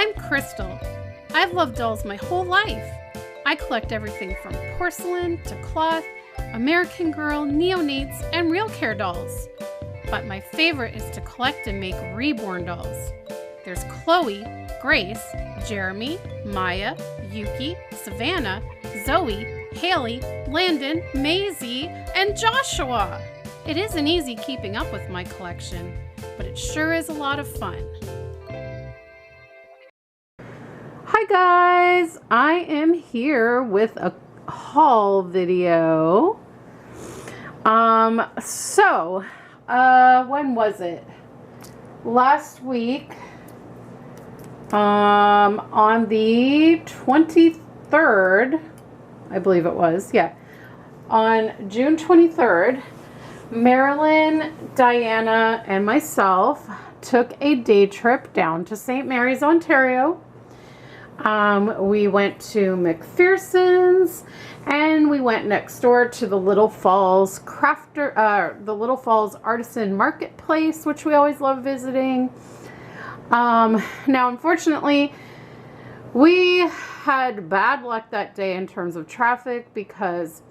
I'm Krystle. I've loved dolls my whole life. I collect everything from porcelain to cloth, American Girl, neonates, and real care dolls. But my favorite is to collect and make reborn dolls. There's Chloe, Grace, Jeremy, Maya, Yuki, Savannah, Zoe, Haley, Landon, Maisie, and Joshua. It isn't easy keeping up with my collection, but it sure is a lot of fun. Hi guys, I am here with a haul video. When was it? Last week, on the 23rd, I believe it was, yeah. On June 23rd, Marilyn, Diana, and myself took a day trip down to St. Mary's, Ontario. We went to McPherson's and we went next door to the Little Falls Artisan Marketplace, which we always love visiting. Now, unfortunately, we had bad luck that day in terms of traffic because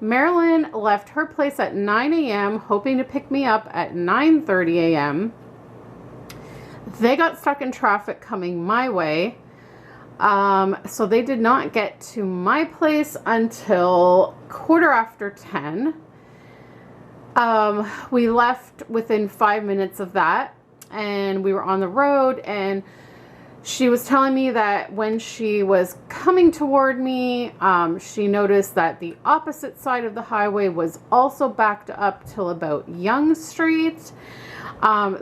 Marilyn left her place at 9 a.m. hoping to pick me up at 9:30 a.m. They got stuck in traffic coming my way. So they did not get to my place until 10:15. We left within 5 minutes of that and we were on the road, and she was telling me that when she was coming toward me, she noticed that the opposite side of the highway was also backed up till about Yonge Street.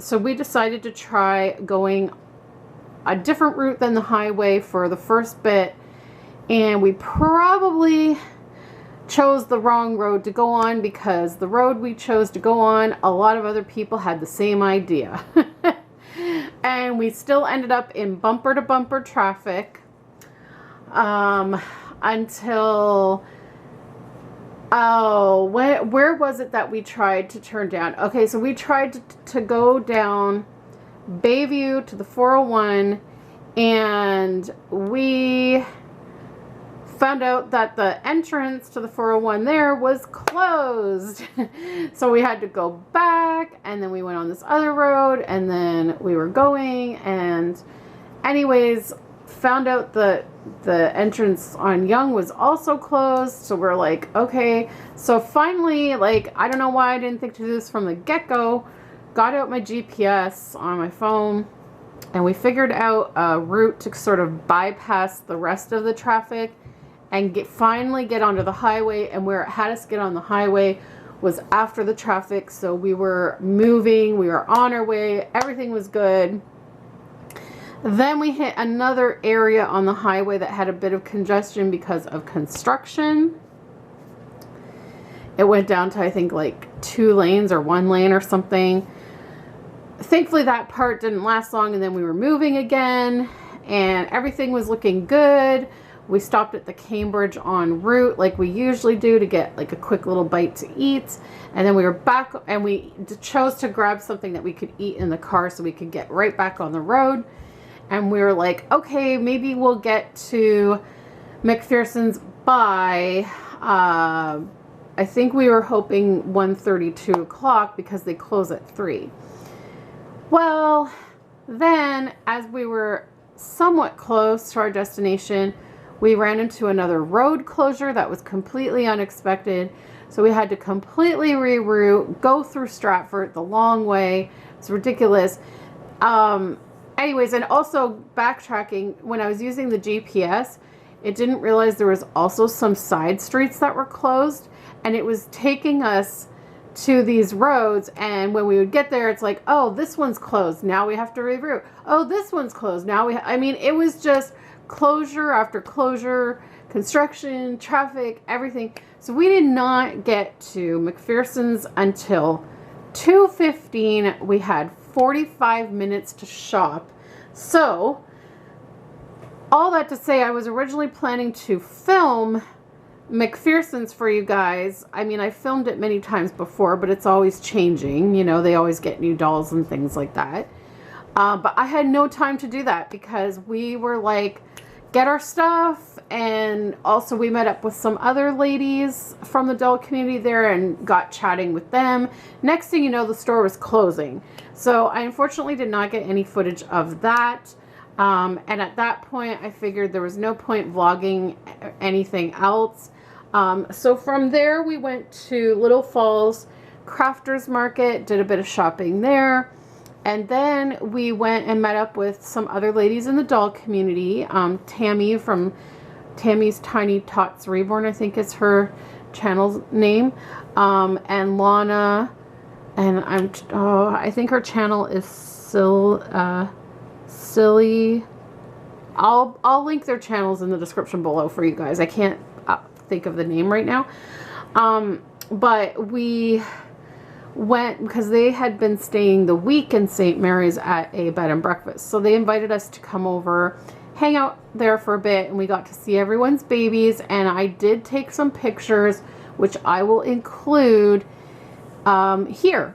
So we decided to try going a different route than the highway for the first bit, and we probably chose the wrong road to go on because the road we chose to go on, a lot of other people had the same idea. And we still ended up in bumper to bumper traffic until, where was it that we tried to turn down? Okay, so we tried to go down Bayview to the 401, and we found out that the entrance to the 401 there was closed. So we had to go back, and then we went on this other road, and then we were going, and anyways, found out that the entrance on Yonge was also closed. So we're like, okay. So finally, like, I don't know why I didn't think to do this from the get-go, got out my GPS on my phone, and we figured out a route to sort of bypass the rest of the traffic and finally get onto the highway. And where it had us get on the highway was after the traffic, so we were moving, we were on our way, everything was good. Then we hit another area on the highway that had a bit of congestion because of construction. It went down to, I think, like 2 lanes or 1 lane or something. Thankfully that part didn't last long, and then we were moving again and everything was looking good. We stopped at the Cambridge en route like we usually do to get like a quick little bite to eat, and then we were back, and we chose to grab something that we could eat in the car so we could get right back on the road. And we were like, okay, maybe we'll get to McPherson's by I think we were hoping 1:30, 2 o'clock, because they close at 3. Well, then as we were somewhat close to our destination, we ran into another road closure that was completely unexpected. So we had to completely reroute, go through Stratford the long way. It's ridiculous. Anyways, and also backtracking, when I was using the GPS, it didn't realize there was also some side streets that were closed, and it was taking us to these roads, and when we would get there, it's like, oh, this one's closed, now we have to reroute. Oh, this one's closed, now I mean, it was just closure after closure, construction, traffic, everything. So we did not get to McPherson's until 2:15. We had 45 minutes to shop. So all that to say, I was originally planning to film McPherson's for you guys. I mean, I filmed it many times before, but it's always changing. You know, they always get new dolls and things like that. But I had no time to do that because we were like, get our stuff, and also we met up with some other ladies from the doll community there and got chatting with them. Next thing you know, the store was closing. So I unfortunately did not get any footage of that. And at that point, I figured there was no point vlogging anything else. So from there, we went to Little Falls Crafters Market, did a bit of shopping there. And then we went and met up with some other ladies in the doll community. Tammy from Tammy's Tiny Tots Reborn, I think is her channel's name. And Lana, and I think her channel is Silly. I'll link their channels in the description below for you guys. I can't think of the name right now. But we went because they had been staying the week in St. Mary's at a bed and breakfast. So they invited us to come over, hang out there for a bit, and we got to see everyone's babies. And I did take some pictures, which I will include here.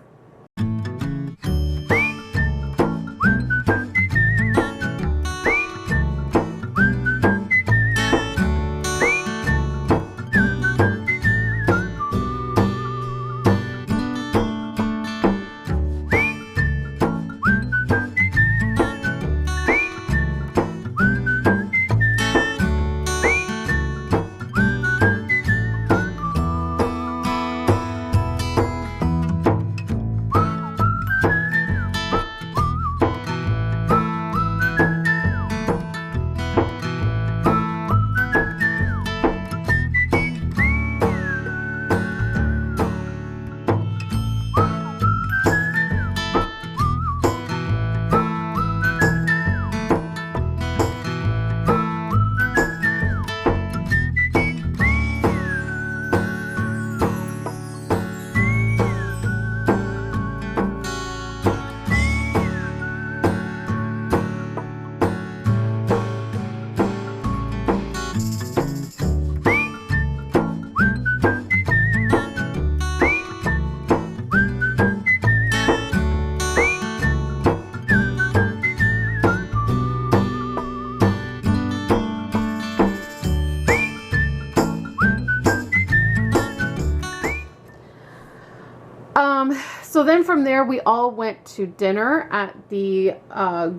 So then from there, we all went to dinner at the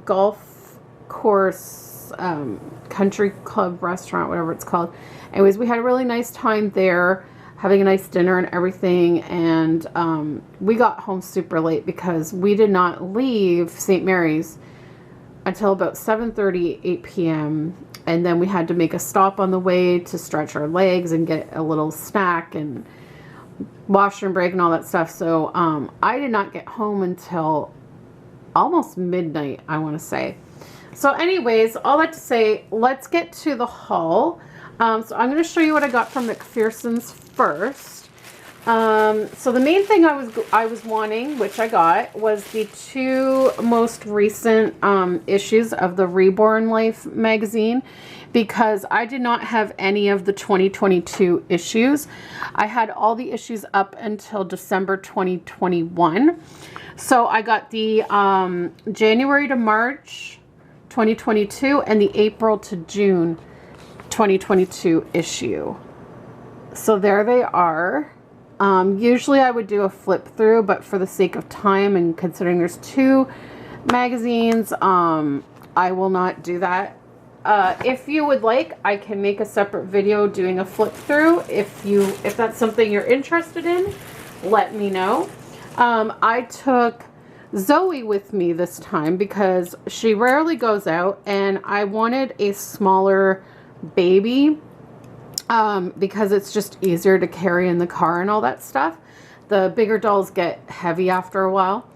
golf course country club restaurant, whatever it's called. Anyways, we had a really nice time there, having a nice dinner and everything. And we got home super late because we did not leave St. Mary's until about 7:30, 8 p.m. And then we had to make a stop on the way to stretch our legs and get a little snack and washroom break and all that stuff. So I did not get home until almost midnight, I want to say. So anyways, all that to say, let's get to the haul. So I'm going to show you what I got from McPherson's first. So the main thing I was wanting, which I got, was the two most recent issues of the Reborn Life magazine, because I did not have any of the 2022 issues. I had all the issues up until December 2021. So I got the January to March 2022 and the April to June 2022 issue. So there they are. Usually I would do a flip through, but for the sake of time and considering there's two magazines, I will not do that. If you would like, I can make a separate video doing a flip through. If that's something you're interested in, let me know. I took Zoe with me this time because she rarely goes out, and I wanted a smaller baby because it's just easier to carry in the car and all that stuff. The bigger dolls get heavy after a while.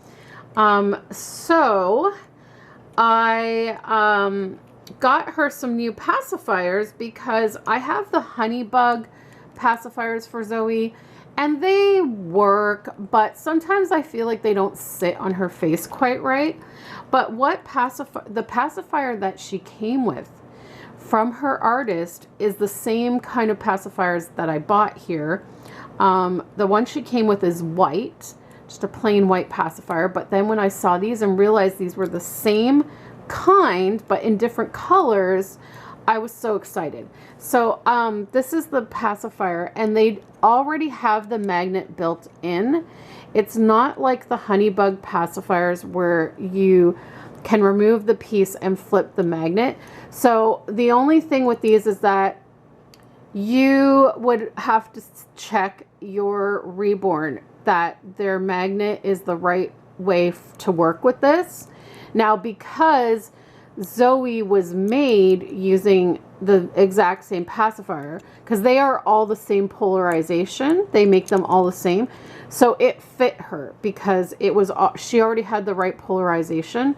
So I got her some new pacifiers because I have the Honeybug pacifiers for Zoe, and they work, but sometimes I feel like they don't sit on her face quite right. But the pacifier that she came with from her artist is the same kind of pacifiers that I bought here. The one she came with is white. just a plain white pacifier. But then when I saw these and realized these were the same kind but in different colors, I was so excited. So this is the pacifier, and they already have the magnet built in. It's not like the Honeybug pacifiers where you can remove the piece and flip the magnet. So the only thing with these is that you would have to check your Reborn that their magnet is the right way to work with this. Now, because Zoe was made using the exact same pacifier, because they are all the same polarization, they make them all the same, so it fit her because it was, she already had the right polarization,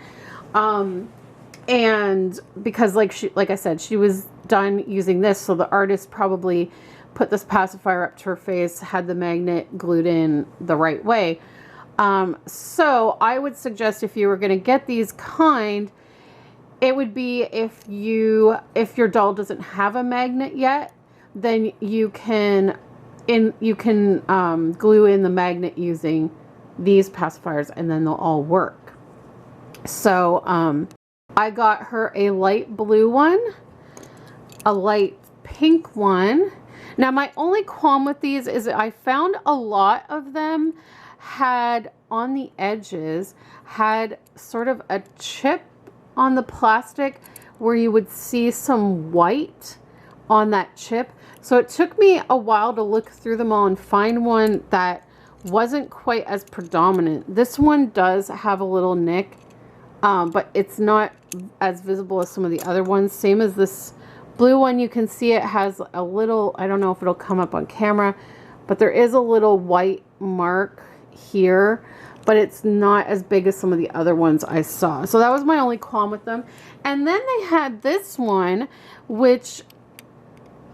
and because like I said, she was done using this, so the artist probably put this pacifier up to her face, had the magnet glued in the right way. So I would suggest, if you were going to get these kind, it would be if your doll doesn't have a magnet yet, then you can glue in the magnet using these pacifiers, and then they'll all work. So I got her a light blue one, a light pink one. Now my only qualm with these is I found a lot of them had on the edges had sort of a chip on the plastic where you would see some white on that chip. So it took me a while to look through them all and find one that wasn't quite as predominant. This one does have a little nick, but it's not as visible as some of the other ones. Same as this blue one, you can see it has a little, I don't know if it'll come up on camera, but there is a little white mark here, but it's not as big as some of the other ones I saw. So that was my only qualm with them. And then they had this one, which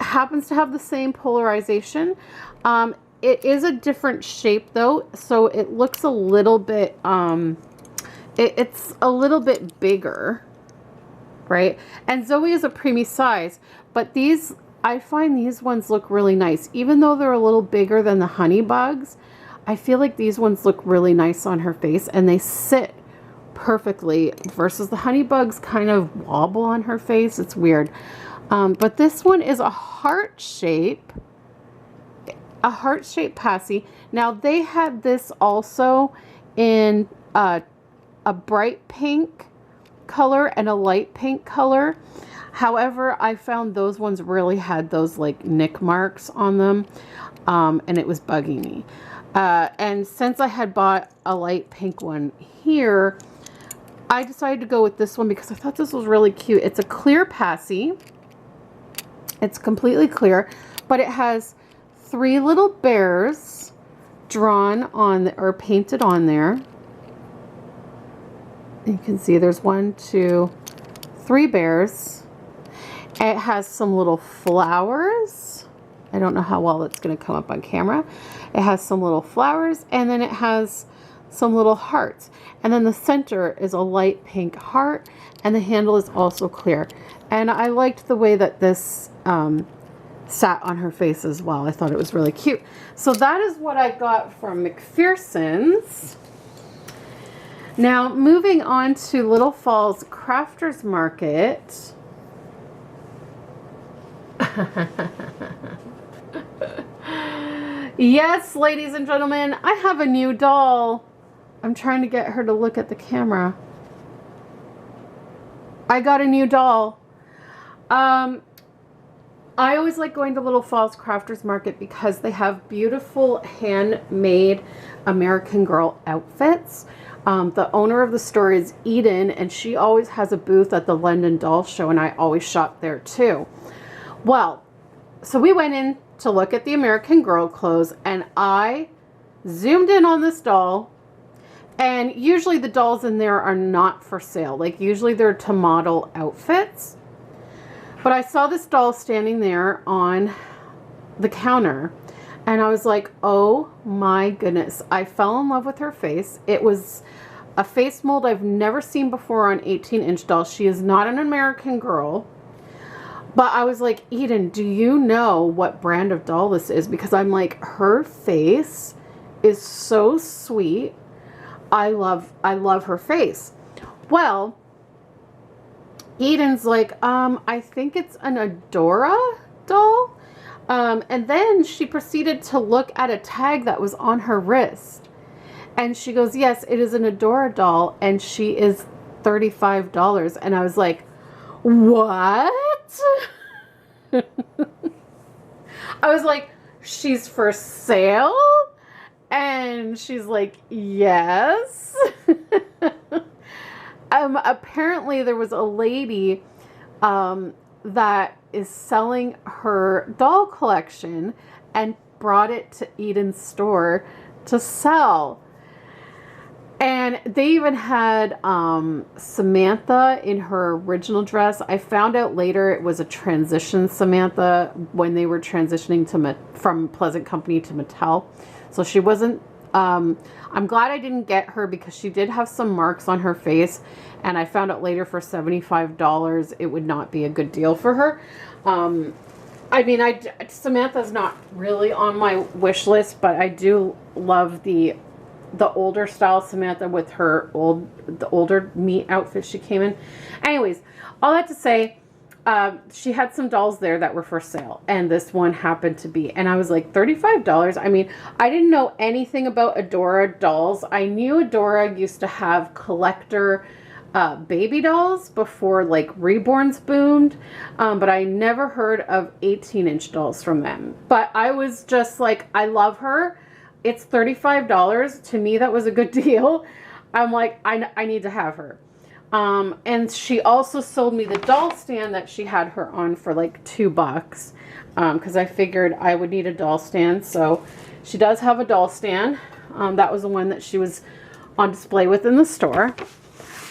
happens to have the same polarization. It is a different shape though, so it looks a little bit, it's a little bit bigger, right? And Zoe is a preemie size, but these, I find these ones look really nice. Even though they're a little bigger than the Honeybugs, I feel like these ones look really nice on her face, and they sit perfectly versus the Honeybugs kind of wobble on her face. It's weird. But this one is a heart shape passy. Now they had this also in a bright pink color and a light pink color. However, I found those ones really had those like nick marks on them, and it was bugging me. And since I had bought a light pink one here, I decided to go with this one because I thought this was really cute. It's a clear passy. It's completely clear, but it has 3 little bears drawn on or painted on there. You can see there's 1, 2, 3 bears. It has some little flowers. I don't know how well it's going to come up on camera. It has some little flowers, and then it has some little hearts. And then the center is a light pink heart, and the handle is also clear. And I liked the way that this sat on her face as well. I thought it was really cute. So that is what I got from McPherson's. Now, moving on to Little Falls Crafters Market. Yes, ladies and gentlemen, I have a new doll. I'm trying to get her to look at the camera. I got a new doll. I always like going to Little Falls Crafters Market because they have beautiful handmade American Girl outfits. The owner of the store is Eden, and she always has a booth at the London Doll Show, and I always shop there too. Well, so we went in to look at the American Girl clothes, and I zoomed in on this doll, and usually the dolls in there are not for sale. Like usually they're to model outfits. But I saw this doll standing there on the counter, and I was like, oh my goodness. I fell in love with her face. It was a face mold I've never seen before on 18-inch dolls. She is not an American Girl. But I was like, Eden, do you know what brand of doll this is? Because I'm like, her face is so sweet. I love her face. Well, Eden's like, I think it's an Adora doll. And then she proceeded to look at a tag that was on her wrist. And she goes, yes, it is an Adora doll. And she is $35. And I was like, what? I was like, she's for sale? And she's like, yes. Apparently there was a lady that is selling her doll collection and brought it to Eden's store to sell. And they even had Samantha in her original dress. I found out later it was a transition Samantha when they were transitioning from Pleasant Company to Mattel. So she wasn't, I'm glad I didn't get her because she did have some marks on her face. And I found out later for $75 it would not be a good deal for her. I mean, Samantha's not really on my wish list, but I do love the older style Samantha with her the older me outfit she came in. Anyways, all that to say, she had some dolls there that were for sale, and this one happened to be, and I was like, $35? I mean, I didn't know anything about Adora dolls. I knew Adora used to have collector baby dolls before like Reborns boomed, but I never heard of 18-inch dolls from them. But I was just like, I love her. It's $35. To me, that was a good deal. I'm like, I need to have her. And she also sold me the doll stand that she had her on for like $2. Because I figured I would need a doll stand. So she does have a doll stand. That was the one that she was on display with in the store.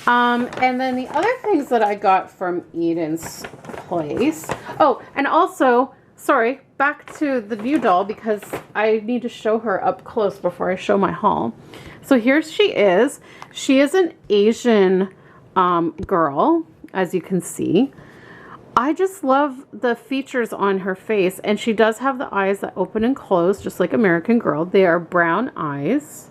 And then the other things that I got from Eden's place. Oh, and also, sorry, back to the new doll because I need to show her up close before I show my haul. So here she is. She is an Asian girl, as you can see. I just love the features on her face, and she does have the eyes that open and close just like American Girl. They are brown eyes.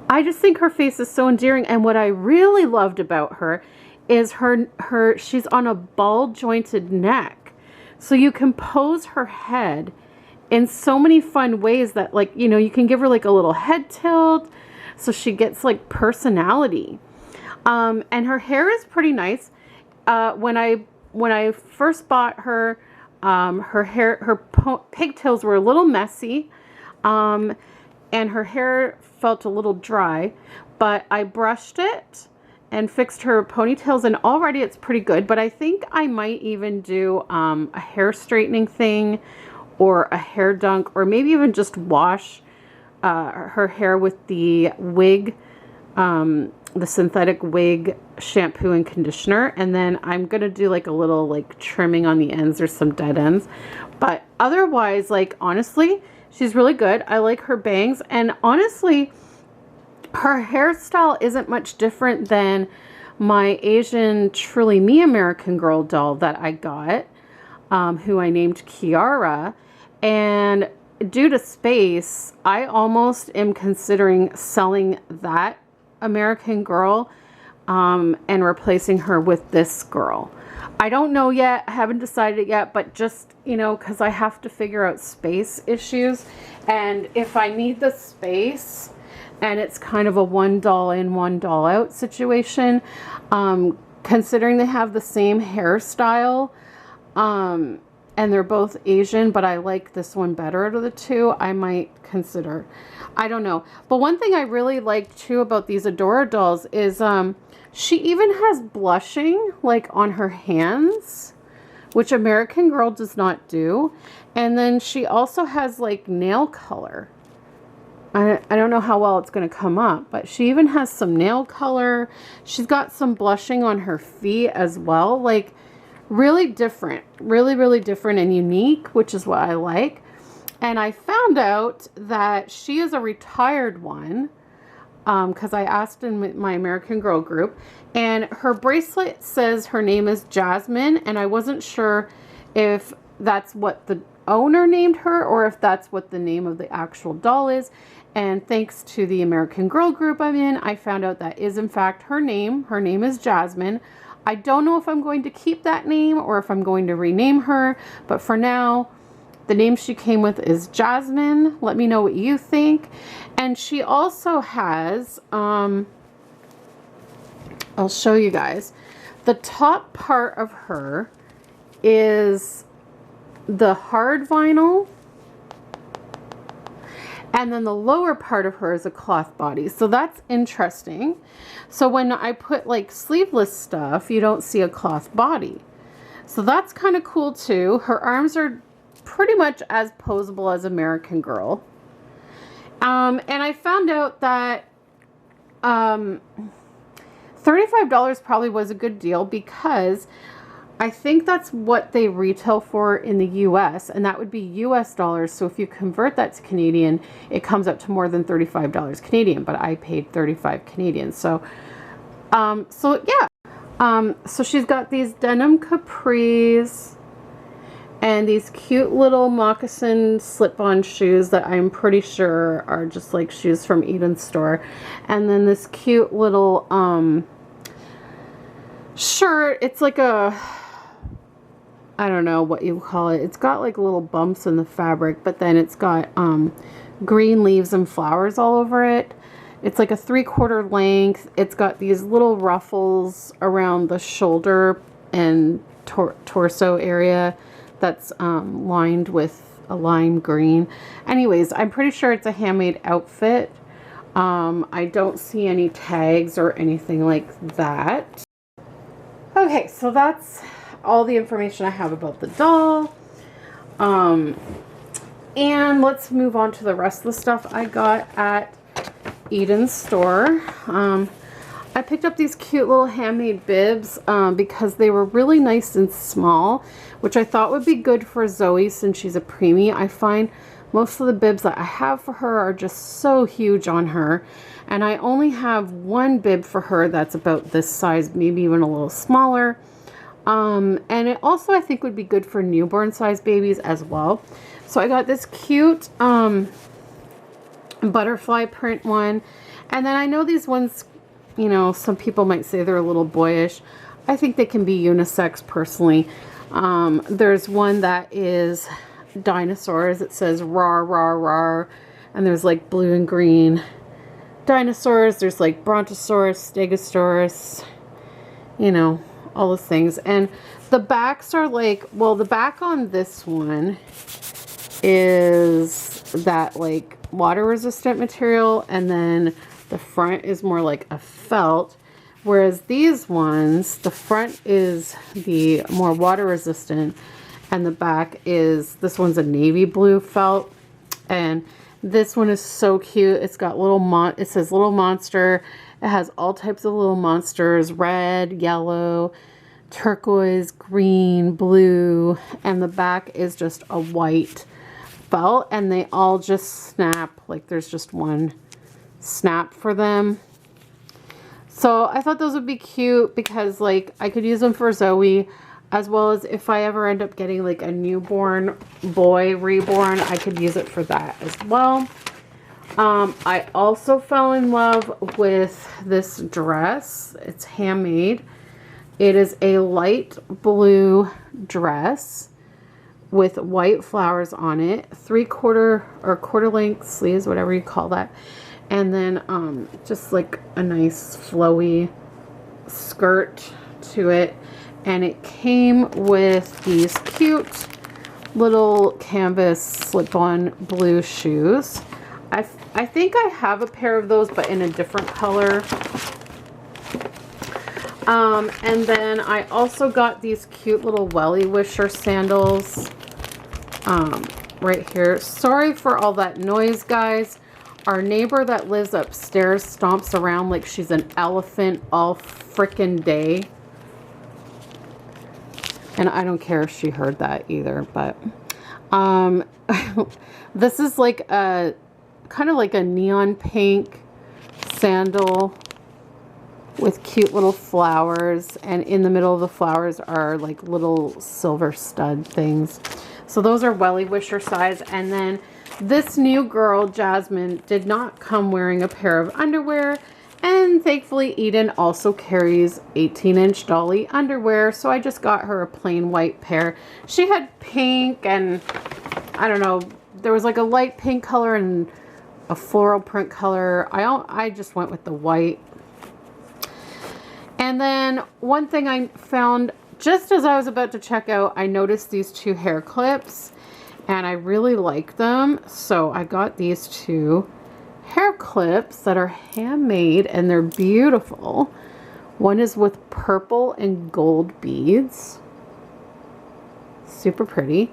I just think her face is so endearing, and what I really loved about her is she's on a ball jointed neck. So you can pose her head in so many fun ways that, like, you know, you can give her like a little head tilt so she gets like personality. And her hair is pretty nice. When I first bought her, her pigtails were a little messy. And her hair felt a little dry, but I brushed it and fixed her ponytails, and already it's pretty good. But I think I might even do a hair straightening thing or a hair dunk, or maybe even just wash her hair with the wig, the synthetic wig shampoo and conditioner. And then I'm going to do like a little like trimming on the ends or some dead ends. But otherwise, like, honestly, she's really good. I like her bangs, and honestly, her hairstyle isn't much different than my Asian Truly Me American Girl doll that I got, who I named Kiara. And due to space, I almost am considering selling that American Girl and replacing her with this girl. I don't know yet. I haven't decided yet, but just, you know, because I have to figure out space issues. And if I need the space and it's kind of a one doll in, one doll out situation, considering they have the same hairstyle, and they're both Asian, but I like this one better out of the two, I might consider. I don't know. But one thing I really like too about these Adora dolls is she even has blushing like on her hands, which American Girl does not do. And then she also has like nail color. I don't know how well it's going to come up, but she even has some nail color. She's got some blushing on her feet as well. Like, really different, really different and unique, which is what I like. And I found out that she is a retired one, because I asked in my American Girl group, and her bracelet says her name is Jasmine, and I wasn't sure if that's what the owner named her or if that's what the name of the actual doll is. And thanks to the American Girl group I'm in, I found out that is in fact her name. Her name is Jasmine. I don't know if I'm going to keep that name or if I'm going to rename her, but for now, the name she came with is Jasmine. Let me know what you think. And she also has, I'll show you guys. The top part of her is the hard vinyl. And then the lower part of her is a cloth body. So that's interesting. So when I put like sleeveless stuff, you don't see a cloth body. So that's kind of cool too. Her arms are pretty much as posable as American Girl. And I found out that $35 probably was a good deal because I think that's what they retail for in the US, and that would be US dollars. So if you convert that to Canadian, it comes up to more than $35 Canadian, but I paid 35 Canadian. So, so she's got these denim capris and these cute little moccasin slip-on shoes that I'm pretty sure are just like shoes from Eden's store. And then this cute little, shirt. It's like a, I don't know what you call it. It's got like little bumps in the fabric, but then it's got green leaves and flowers all over it. It's like a 3/4 length. It's got these little ruffles around the shoulder and torso area that's lined with a lime green. Anyways, I'm pretty sure it's a handmade outfit. I don't see any tags or anything like that. Okay, so that's all the information I have about the doll. And let's move on to the rest of the stuff I got at Eden's store. I picked up these cute little handmade bibs because they were really nice and small, which I thought would be good for Zoe since she's a preemie. I find most of the bibs that I have for her are just so huge on her. And I only have one bib for her that's about this size, maybe even a little smaller. And it also I think would be good for newborn size babies as well. So I got this cute butterfly print one. And then I know these ones, you know, some people might say they're a little boyish. I think they can be unisex personally. There's one that is dinosaurs. It says rawr, rawr, rawr. And there's like blue and green dinosaurs. There's like Brontosaurus, Stegosaurus, you know, all those things. And the backs are like, well, the back on this one is that like water resistant material, and then the front is more like a felt, whereas these ones, the front is the more water resistant and the back is, this one's a navy blue felt. And this one is so cute. It's got little it says little monster. It has all types of little monsters, red, yellow, turquoise, green, blue, and the back is just a white felt, and they all just snap. Like there's just one snap for them. So I thought those would be cute because like I could use them for Zoe, as well as if I ever end up getting like a newborn boy reborn, I could use it for that as well. I also fell in love with this dress. It's handmade. It is a light blue dress with white flowers on it, 3/4 or quarter length sleeves, whatever you call that. And then just like a nice flowy skirt to it. And it came with these cute little canvas slip-on blue shoes. I think I have a pair of those, but in a different color. And then I also got these cute little welly wisher sandals right here. Sorry for all that noise, guys. Our neighbor that lives upstairs stomps around like she's an elephant all frickin' day. And I don't care if she heard that either, but this is like a kind of like a neon pink sandal with cute little flowers, and in the middle of the flowers are like little silver stud things. So those are Welly Wisher size. And then this new girl, Jasmine, did not come wearing a pair of underwear. And thankfully, Eden also carries 18-inch dolly underwear. So I just got her a plain white pair. She had pink and, I don't know, there was like a light pink color and a floral print color. I just went with the white. And then one thing I found just as I was about to check out, I noticed these two hair clips and I really like them. So I got these two hair clips that are handmade and they're beautiful. One is with purple and gold beads. Super pretty.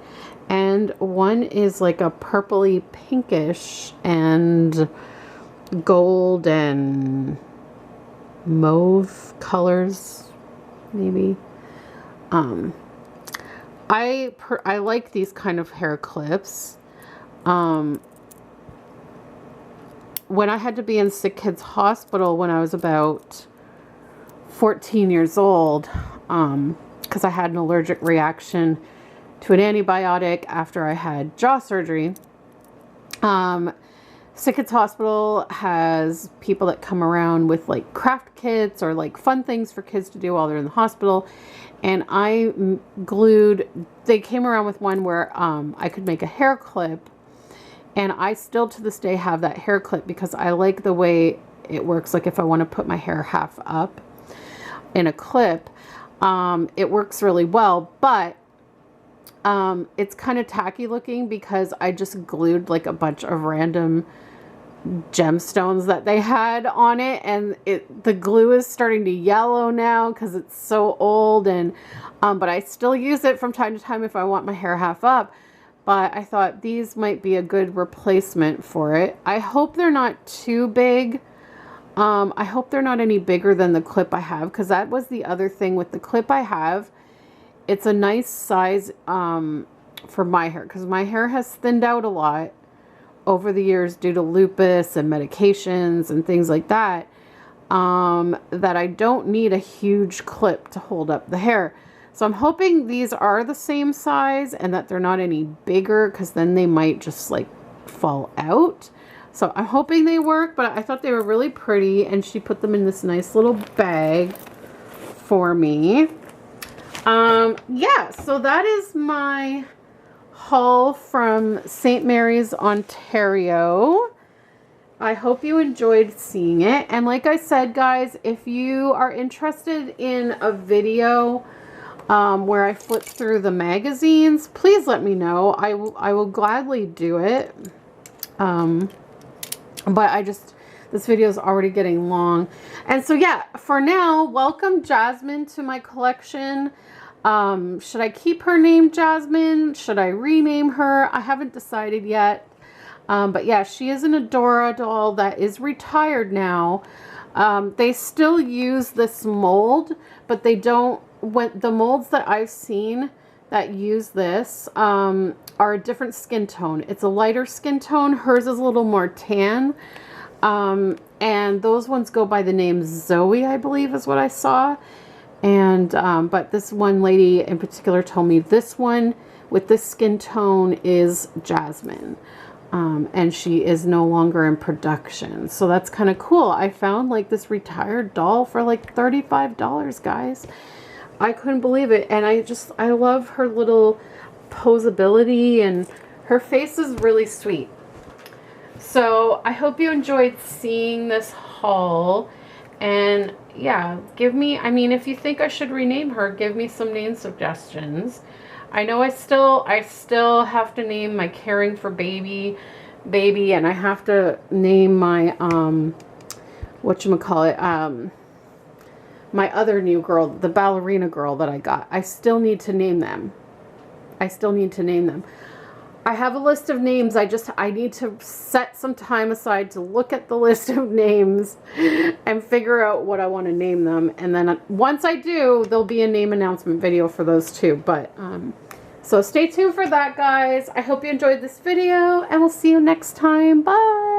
And one is like a purpley pinkish and gold and mauve colors, maybe. I like these kind of hair clips. When I had to be in Sick Kids Hospital when I was about 14 years old, because I had an allergic reaction to an antibiotic after I had jaw surgery. Sick Kids Hospital has people that come around with like craft kits or like fun things for kids to do while they're in the hospital. And they came around with one where I could make a hair clip. And I still to this day have that hair clip because I like the way it works. Like if I want to put my hair half up in a clip, it works really well. But it's kind of tacky looking because I just glued like a bunch of random gemstones that they had on it, and the glue is starting to yellow now because it's so old. And but I still use it from time to time if I want my hair half up. But I thought these might be a good replacement for it. I hope they're not too big. I hope they're not any bigger than the clip I have, because that was the other thing with the clip I have. It's a nice size for my hair, because my hair has thinned out a lot over the years due to lupus and medications and things like that, that I don't need a huge clip to hold up the hair. So I'm hoping these are the same size and that they're not any bigger, because then they might just like fall out. So I'm hoping they work, but I thought they were really pretty, and she put them in this nice little bag for me. Yeah, so that is my haul from St. Mary's, Ontario. I hope you enjoyed seeing it. And like I said, guys, if you are interested in a video where I flip through the magazines, please let me know. I will gladly do it. But this video is already getting long. And so yeah, for now, welcome Jasmine to my collection. Should I keep her name Jasmine? Should I rename her? I haven't decided yet. But yeah, she is an Adora doll that is retired now. They still use this mold, but they don't, the molds that I've seen that use this are a different skin tone. It's a lighter skin tone. Hers is a little more tan. And those ones go by the name Zoe, I believe is what I saw. And but this one lady in particular told me this one with this skin tone is Jasmine. And she is no longer in production. So that's kind of cool. I found like this retired doll for like $35, guys. I couldn't believe it. And I love her little posability, and her face is really sweet. So I hope you enjoyed seeing this haul. And yeah, give me, I mean, if you think I should rename her, give me some name suggestions. I know I still have to name my Caring for Baby, and I have to name my, whatchamacallit, my other new girl, the ballerina girl that I got. I still need to name them. I have a list of names. I need to set some time aside to look at the list of names and figure out what I want to name them. And then once I do, there'll be a name announcement video for those too. But, so stay tuned for that, guys. I hope you enjoyed this video, and we'll see you next time. Bye.